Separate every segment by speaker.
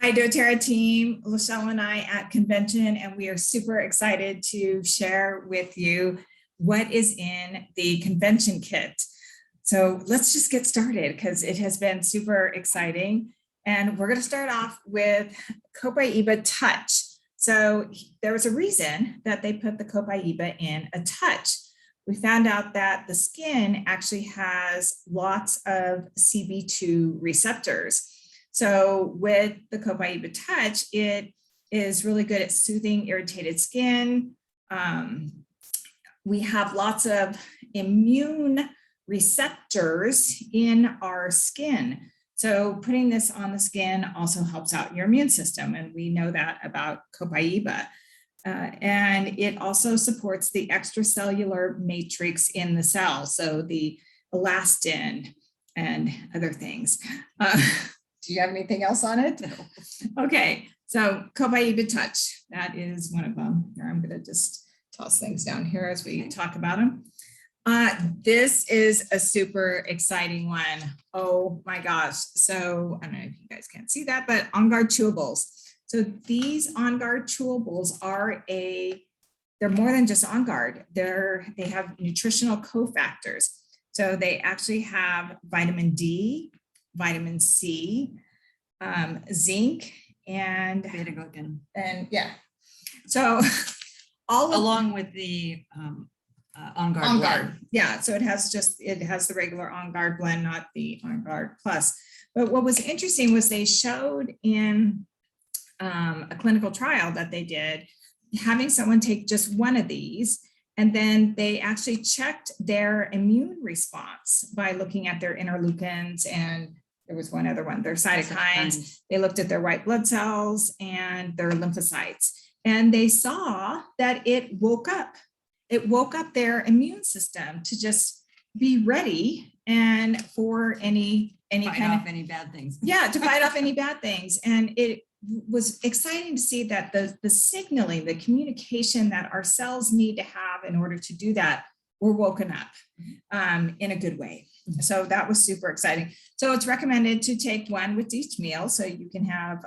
Speaker 1: Hi, doTERRA team, Lachael and I at convention, and we are super excited to share with you what is in the convention kit. So let's just get started because it has been super exciting. And we're going to start off with Copaiba Touch. So there was a reason that they put the Copaiba in a touch. We found out that the skin actually has lots of CB2 receptors. So with the Copaiba Touch, it is really good at soothing irritated skin. We have lots of immune receptors in our skin. So putting this on the skin also helps out your immune system. And we know that about Copaiba. And it also supports the extracellular matrix in the cell. So the elastin and other things. Do you have anything else on it? No. Okay, so Copaiba Touch, that is one of them. Here, I'm going to just toss things down here as we talk about them. This is a super exciting one. Oh my gosh. So I don't know if you guys can't see that, but On Guard Chewables. So these On Guard Chewables are they're more than just On Guard. They have nutritional cofactors. So they actually have vitamin D, vitamin C, zinc, and
Speaker 2: beta glucan,
Speaker 1: and yeah. So all
Speaker 2: along with the On Guard.
Speaker 1: On Guard, yeah. So it has the regular On Guard blend, not the On Guard Plus. But what was interesting was they showed in a clinical trial that they did, having someone take just one of these. And then they actually checked their immune response by looking at their interleukins, and there was one other one, their cytokines. They looked at their white blood cells and their lymphocytes, and they saw that it woke up. It woke up their immune system to just be ready and for any kind of
Speaker 2: any bad things.
Speaker 1: Yeah, to fight off any bad things. And it was exciting to see that the signaling, the communication that our cells need to have in order to do that were woken up in a good way. So that was super exciting. So it's recommended to take one with each meal. So you can have,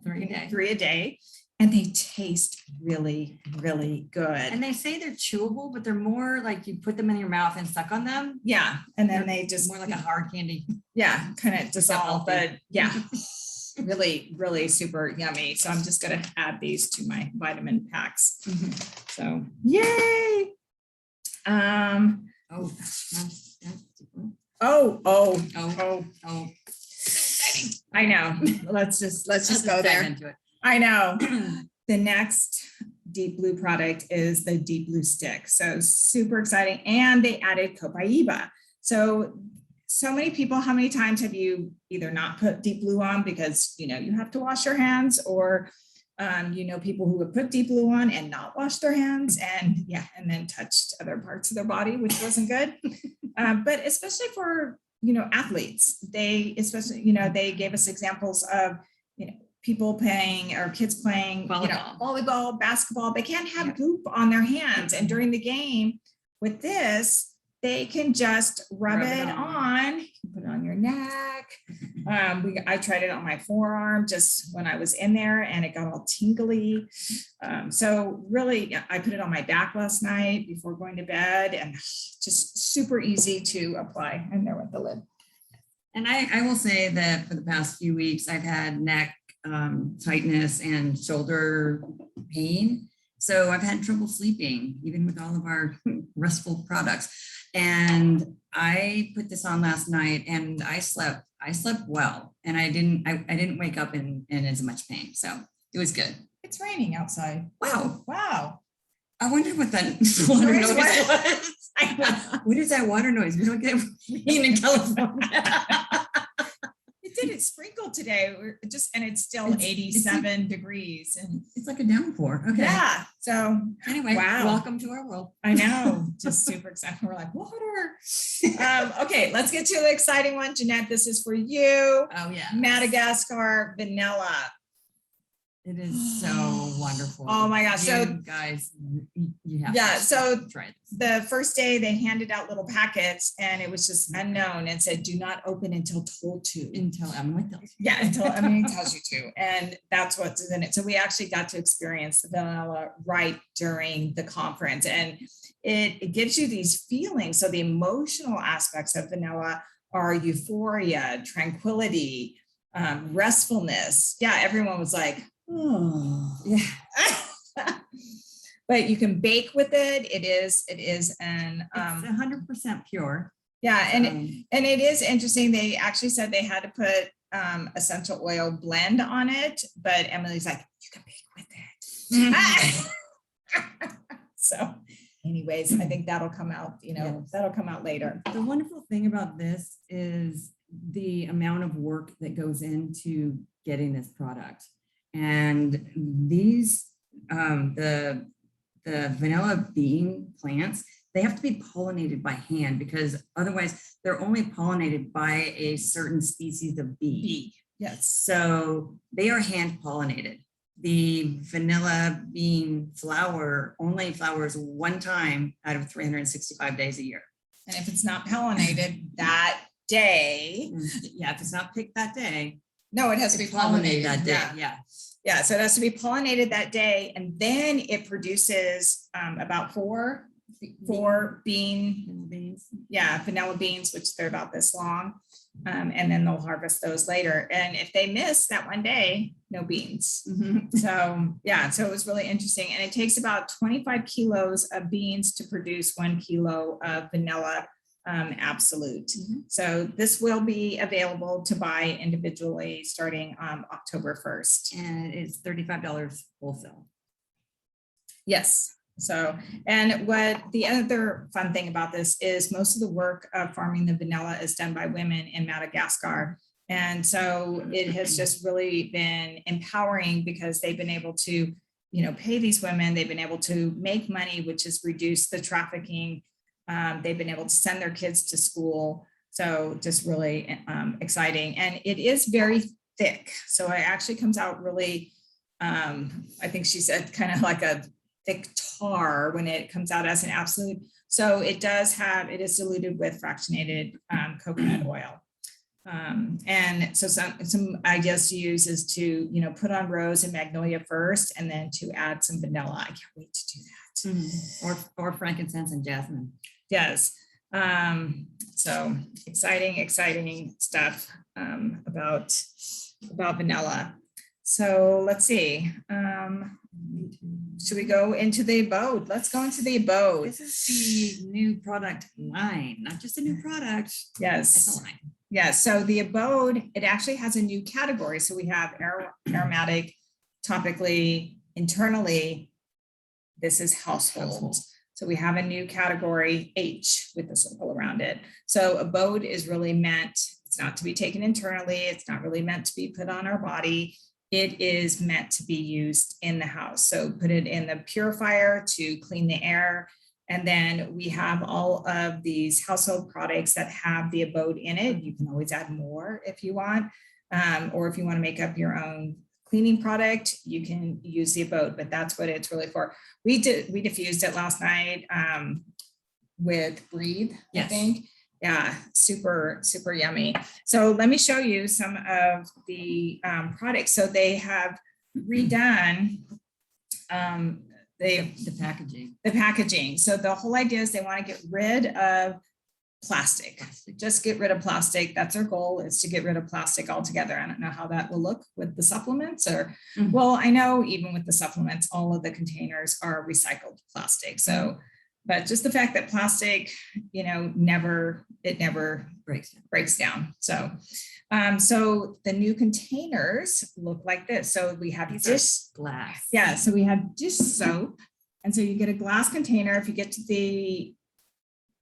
Speaker 1: 3 a day. And they taste really, really good.
Speaker 2: And they say they're chewable, but they're more like you put them in your mouth and suck on them.
Speaker 1: Yeah. And then they just
Speaker 2: more like a hard candy.
Speaker 1: Yeah, kind of dissolve, but yeah. Really, really super yummy. So I'm just going to add these to my vitamin packs. So yay. I know. Let's just go there. I know. The next Deep Blue product is the Deep Blue Stick. So super exciting. And they added Copaiba. So many people, how many times have you either not put Deep Blue on because, you have to wash your hands, or, people who would put Deep Blue on and not wash their hands and then touched other parts of their body, which wasn't good. But especially for, athletes, they gave us examples of, people playing or kids playing volleyball, basketball. They can't have goop on their hands. And during the game with this, they can just rub it on. You can put it on your neck. I tried it on my forearm just when I was in there, and it got all tingly. So really, I put it on my back last night before going to bed, and just super easy to apply. And there went the lid.
Speaker 2: And I will say that for the past few weeks, I've had neck tightness and shoulder pain. So I've had trouble sleeping, even with all of our restful products. And I put this on last night, and I slept well, and I didn't wake up in as much pain. So it was good.
Speaker 1: It's raining outside.
Speaker 2: Wow. I wonder what that water noise was. What is that water noise? We don't get rain in California.
Speaker 1: It sprinkled today, and it's still 87 degrees, and
Speaker 2: it's like a downpour. Okay.
Speaker 1: Yeah. So
Speaker 2: anyway, wow. Welcome to our world.
Speaker 1: I know, just super excited. We're like, water. Okay, let's get to the exciting one. Jeanette, this is for you.
Speaker 2: Oh yeah.
Speaker 1: Madagascar vanilla.
Speaker 2: It is so wonderful.
Speaker 1: Oh my gosh. So
Speaker 2: You guys, you have
Speaker 1: yeah,
Speaker 2: to
Speaker 1: so
Speaker 2: try this.
Speaker 1: the first day they handed out little packets and it was just unknown and said, do not open until told to.
Speaker 2: Until Emily tells you.
Speaker 1: Yeah, until Emily tells you to. And that's what's in it. So we actually got to experience the vanilla right during the conference. And it gives you these feelings. So the emotional aspects of vanilla are euphoria, tranquility, restfulness. Yeah, everyone was like, oh, yeah. But you can bake with it. It is an
Speaker 2: It's 100% pure.
Speaker 1: yeah, and it is interesting. They actually said they had to put essential oil blend on it, but Emily's like, you can bake with it. So anyways, I think that'll come out, that'll come out later.
Speaker 2: The wonderful thing about this is the amount of work that goes into getting this product. And these, the vanilla bean plants, they have to be pollinated by hand because otherwise they're only pollinated by a certain species of bee.
Speaker 1: Yes.
Speaker 2: So they are hand pollinated. The vanilla bean flower only flowers one time out of 365 days a year.
Speaker 1: And if it's not pollinated that day.
Speaker 2: Yeah, if it's not picked that day.
Speaker 1: No, it has to be pollinated
Speaker 2: that day.
Speaker 1: Yeah. Yeah, so it has to be pollinated that day, and then it produces about four beans. Yeah, vanilla beans, which they're about this long, and then they'll harvest those later. And if they miss that one day, no beans.
Speaker 2: Mm-hmm.
Speaker 1: So yeah, so it was really interesting, and it takes about 25 kilos of beans to produce 1 kilo of vanilla absolute.
Speaker 2: Mm-hmm.
Speaker 1: So this will be available to buy individually starting October 1st.
Speaker 2: And it's $35 wholesale.
Speaker 1: Yes. So, and what the other fun thing about this is most of the work of farming the vanilla is done by women in Madagascar. And so it has just really been empowering because they've been able to, pay these women, they've been able to make money, which has reduced the trafficking. They've been able to send their kids to school. So just really exciting. And it is very thick. So it actually comes out really, I think she said kind of like a thick tar when it comes out as an absolute. So it is diluted with fractionated coconut oil. And so some ideas to use is to, put on rose and magnolia first, and then to add some vanilla. I can't wait to do that.
Speaker 2: Mm-hmm. Or frankincense and jasmine.
Speaker 1: Yes. So exciting stuff about vanilla. So let's see. Should we go into the abode? Let's go into the abode.
Speaker 2: This is the new product line, not just a new product.
Speaker 1: Yes.
Speaker 2: It's a line.
Speaker 1: Yes. So the abode, it actually has a new category. So we have aromatic, topically, internally. This is household. So we have a new category H with the circle around it. So abode is really meant, it's not to be taken internally. It's not really meant to be put on our body. It is meant to be used in the house. So put it in the purifier to clean the air. And then we have all of these household products that have the abode in it. You can always add more if you want, or if you want to make up your own cleaning product, you can use the abode, but that's what it's really for. We diffused it last night with Breathe, yes. I think. Yeah, super yummy. So let me show you some of the products. So they have redone
Speaker 2: the
Speaker 1: packaging. So the whole idea is they want to get rid of plastic. Just get rid of plastic. That's our goal, is to get rid of plastic altogether. I don't know how that will look with the supplements well, I know even with the supplements, all of the containers are recycled plastic. So, but just the fact that plastic, never breaks down. So, so the new containers look like this. So we have dish
Speaker 2: glass.
Speaker 1: Yeah. So we have dish soap. And so you get a glass container. If you get to the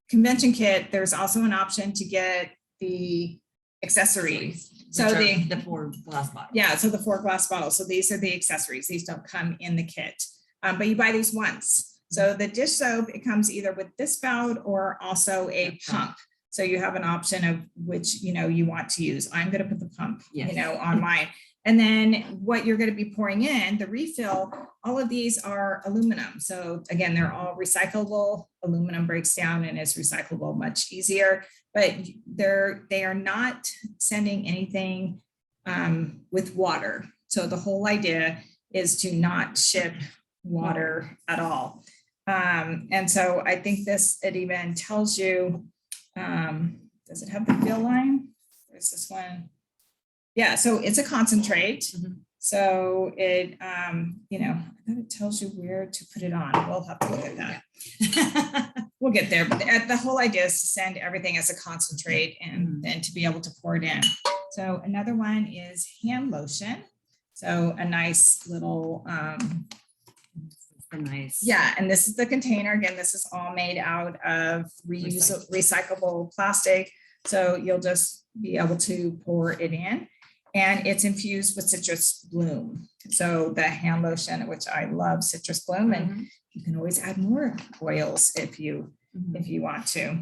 Speaker 1: convention kit, there's also an option to get the accessories. So
Speaker 2: the 4 glass bottles.
Speaker 1: Yeah, so the 4 glass bottles. So these are the accessories. These don't come in the kit, but you buy these once. So the dish soap, it comes either with this spout or also a pump. So you have an option of which, you want to use. I'm going to put the pump,
Speaker 2: Yes.
Speaker 1: On mine. And then what you're going to be pouring in, the refill, all of these are aluminum. So again, they're all recyclable. Aluminum breaks down and is recyclable much easier, but they are not sending anything with water. So the whole idea is to not ship water at all. And so I think it even tells you, does it have the fill line? Where's this one? Yeah, so it's a concentrate.
Speaker 2: Mhm.
Speaker 1: So it, it tells you where to put it on. We'll have to look at that.
Speaker 2: Yeah.
Speaker 1: We'll get there. But the whole idea is to send everything as a concentrate and then to be able to pour it in. So another one is hand lotion. So a nice little,
Speaker 2: Nice.
Speaker 1: yeah, and this is the container. Again, this is all made out of recyclable plastic. So you'll just be able to pour it in. And it's infused with citrus bloom. So the hand lotion, which I love citrus bloom, and you can always add more oils if you want to.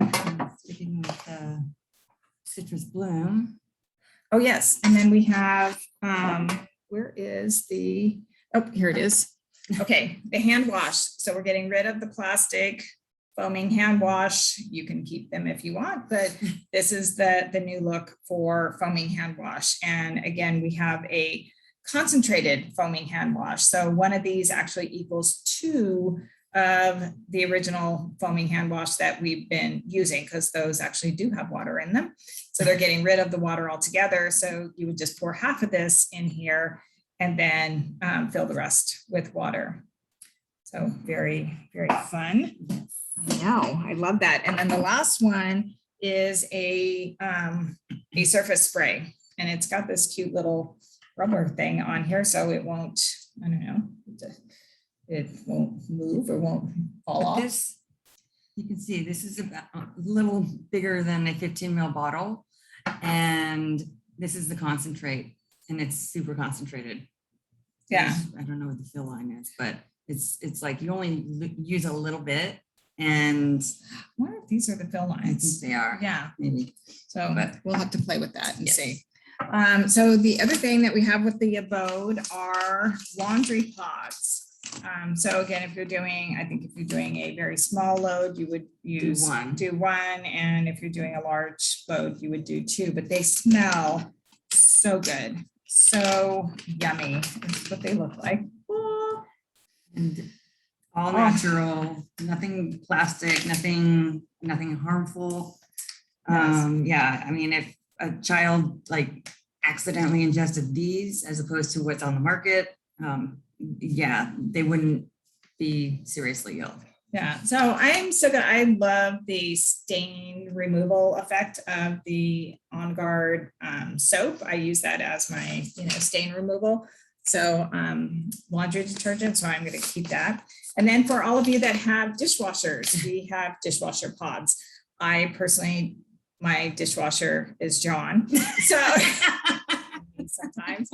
Speaker 2: Speaking of citrus bloom.
Speaker 1: Oh, yes. And then we have, where is here it is. Okay, the hand wash. So we're getting rid of the plastic foaming hand wash. You can keep them if you want, but this is the new look for foaming hand wash. And again, we have a concentrated foaming hand wash. So one of these actually equals 2 of the original foaming hand wash that we've been using, because those actually do have water in them. So they're getting rid of the water altogether. So you would just pour half of this in here and then fill the rest with water. So very, very fun. I know, I love that. And then the last one is a surface spray, and it's got this cute little rubber thing on here, so it won't, I don't know, it won't move or won't fall off.
Speaker 2: This, you can see this is about a little bigger than a 15 ml bottle, and this is the concentrate, and it's super concentrated.
Speaker 1: Yeah,
Speaker 2: I don't know what the fill line is, but it's like you only use a little bit. And
Speaker 1: I wonder if these are the fill
Speaker 2: I think
Speaker 1: lines.
Speaker 2: they are.
Speaker 1: Yeah,
Speaker 2: Maybe.
Speaker 1: so
Speaker 2: But
Speaker 1: we'll have to play with that and
Speaker 2: yes.
Speaker 1: see. So the other thing that we have with the abode are laundry pods. So again, if you're doing a very small load, you would do one, and if you're doing a large load, you would do 2, but they smell so good, so yummy. That's what they look like.
Speaker 2: And all natural, nothing plastic, nothing harmful. Yeah, I mean, if a child like accidentally ingested these as opposed to what's on the market, yeah, they wouldn't be seriously ill.
Speaker 1: Yeah, so I'm so good. I love the stain removal effect of the On Guard soap. I use that as my stain removal. So laundry detergent, so I'm going to keep that. And then for all of you that have dishwashers, we have dishwasher pods. I personally, my dishwasher is John. So sometimes.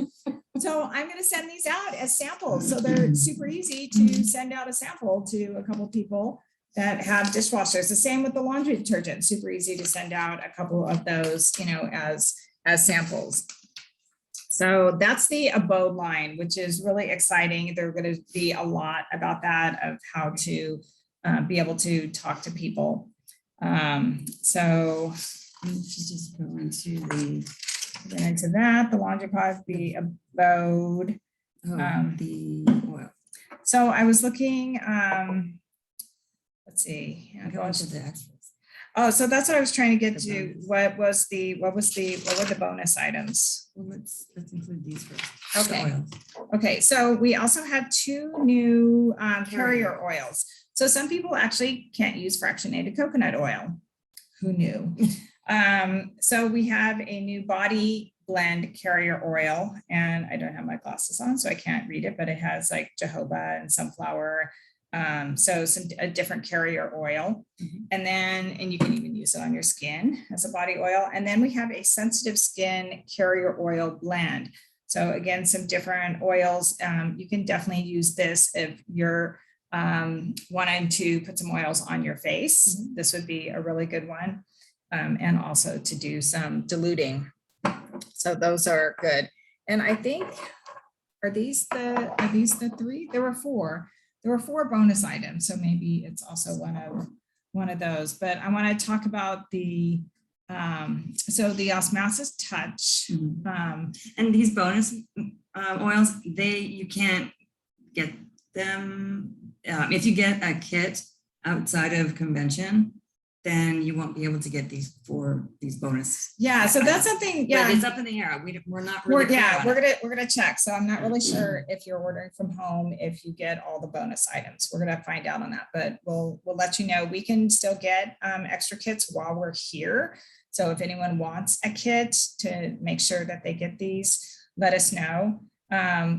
Speaker 1: So I'm going to send these out as samples. So they're super easy to send out a sample to a couple of people that have dishwashers. The same with the laundry detergent, super easy to send out a couple of those, as samples. So that's the abode line, which is really exciting. There's going to be a lot about that, of how to be able to talk to people. So
Speaker 2: just go into
Speaker 1: that, the laundry pod, the abode.
Speaker 2: The oil.
Speaker 1: So I was looking, let's see.
Speaker 2: Go into the extras.
Speaker 1: Oh, so that's what I was trying to get
Speaker 2: The
Speaker 1: to.
Speaker 2: bonus.
Speaker 1: What were the bonus items?
Speaker 2: Well, let's include these first.
Speaker 1: Okay.
Speaker 2: The oils.
Speaker 1: Okay, so we also have 2 new carrier oils. So some people actually can't use fractionated coconut oil. Who knew? So we have a new body blend carrier oil, and I don't have my glasses on, so I can't read it, but it has like jojoba and sunflower. So a different carrier oil. And you can even use it on your skin as a body oil. And then we have a sensitive skin carrier oil blend. So again, some different oils. You can definitely use this if you're wanting to put some oils on your face. This would be a really good one. and also to do some diluting. So those are good. And I think, are these the three? There were four bonus items. So maybe it's also one of those, but I want to talk about the Osmosis Touch.
Speaker 2: And these bonus oils, you can't get them. If you get a kit outside of convention, then you won't be able to get these bonus.
Speaker 1: Yeah, so that's something, yeah.
Speaker 2: But it's up in the air. We're not really clear on it.
Speaker 1: We're gonna check. So I'm not really sure if you're ordering from home, if you get all the bonus items. We're gonna find out on that, but we'll let you know. We can still get extra kits while we're here. So if anyone wants a kit to make sure that they get these, let us know.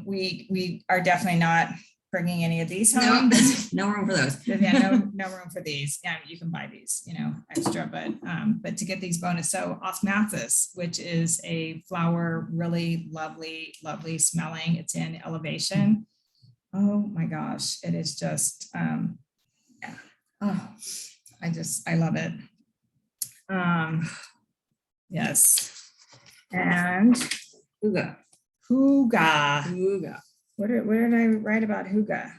Speaker 1: We are definitely not bringing any of these home.
Speaker 2: No room for those.
Speaker 1: Yeah, no room for these. Yeah, you can buy these, extra, but to get these bonus. So Osmosis, which is a flower, really lovely smelling. It's in Elevation. Oh my gosh, it is just, yeah. Oh, I love it. Yes. And Hygge. What did I write about Hygge?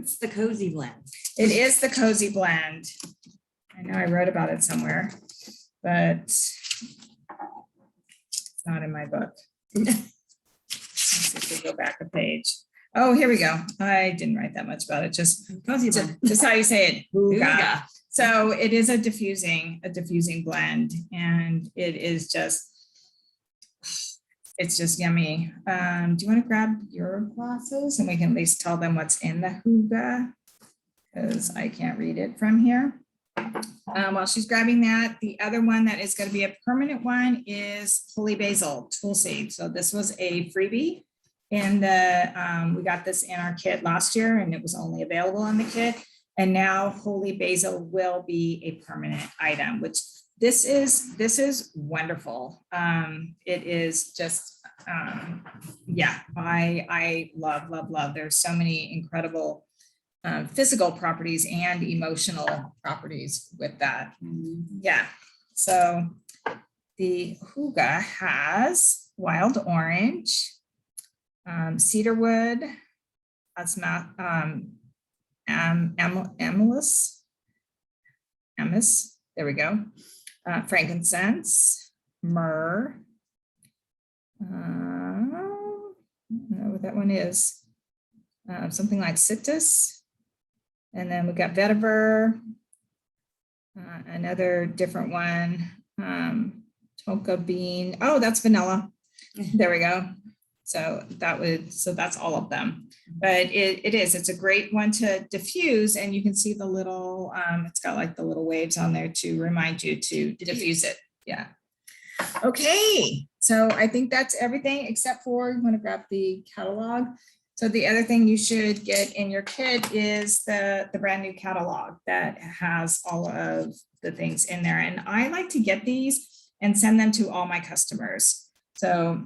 Speaker 2: It's the cozy blend.
Speaker 1: It is the cozy blend. I know I wrote about it somewhere, but it's not in my book. Let's see if we go back a page. Oh, here we go. I didn't write that much about it. Just
Speaker 2: cozy blend.
Speaker 1: Just how you say it.
Speaker 2: Hygge.
Speaker 1: So it is a diffusing blend, and it is just. It's just yummy. Do you want to grab your glasses and we can at least tell them what's in the Hygge? Because I can't read it from here. While she's grabbing that, the other one that is going to be a permanent one is Holy Basil Tulsi. So this was a freebie, and we got this in our kit last year, and it was only available in the kit. And now Holy Basil will be a permanent item, which this is wonderful. It is just, yeah, I love. There's so many incredible physical properties and emotional properties with that. Yeah, so the Hygge has wild orange, cedarwood, amis, there we go. Frankincense, myrrh. I don't know what that one is. Something like citrus. And then we got vetiver, another different one. Tonka bean. Oh, that's vanilla. There we go. So that's all of them. But it's a great one to diffuse, and you can see the little, it's got like the little waves on there to remind you to diffuse it. Yeah. Okay. So I think that's everything except for, you want to grab the catalog. So the other thing you should get in your kit is the brand new catalog that has all of the things in there. And I like to get these and send them to all my customers. So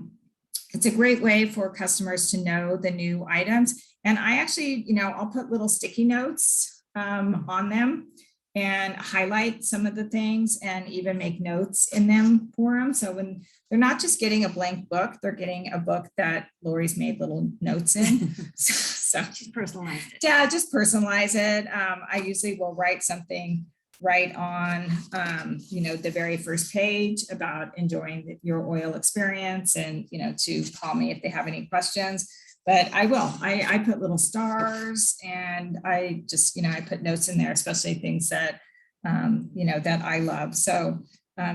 Speaker 1: it's a great way for customers to know the new items. And I actually, I'll put little sticky notes on them and highlight some of the things and even make notes in them for them. So when they're not just getting a blank book, they're getting a book that Lori's made little notes in. So
Speaker 2: she's personalized it.
Speaker 1: Yeah, just personalize it. I usually will write something right on, the very first page about enjoying your oil experience, and, to call me if they have any questions. But I will, I put little stars, and I just, I put notes in there, especially things that, that I love. So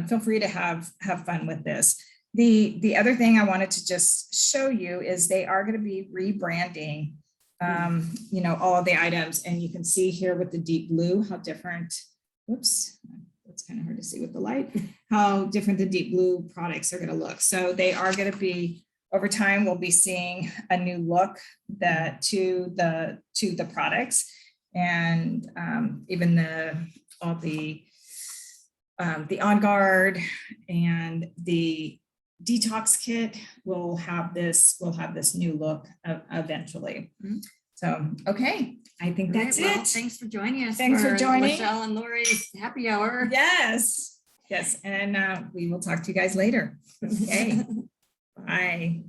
Speaker 1: feel free to have fun with this. The other thing I wanted to just show you is they are going to be rebranding, all of the items. And you can see here with the deep blue, how different, whoops, that's kind of hard to see with the light, how different the deep blue products are going to look. So they are going to be, over time, we'll be seeing a new look to the products, and even the On Guard and the detox kit will have this new look eventually. So, okay, I think that's
Speaker 2: Well,
Speaker 1: it.
Speaker 2: thanks for joining us.
Speaker 1: Thanks for joining.
Speaker 2: Lachael and Lorri's happy hour.
Speaker 1: Yes, yes, and we will talk to you guys later. Okay, bye.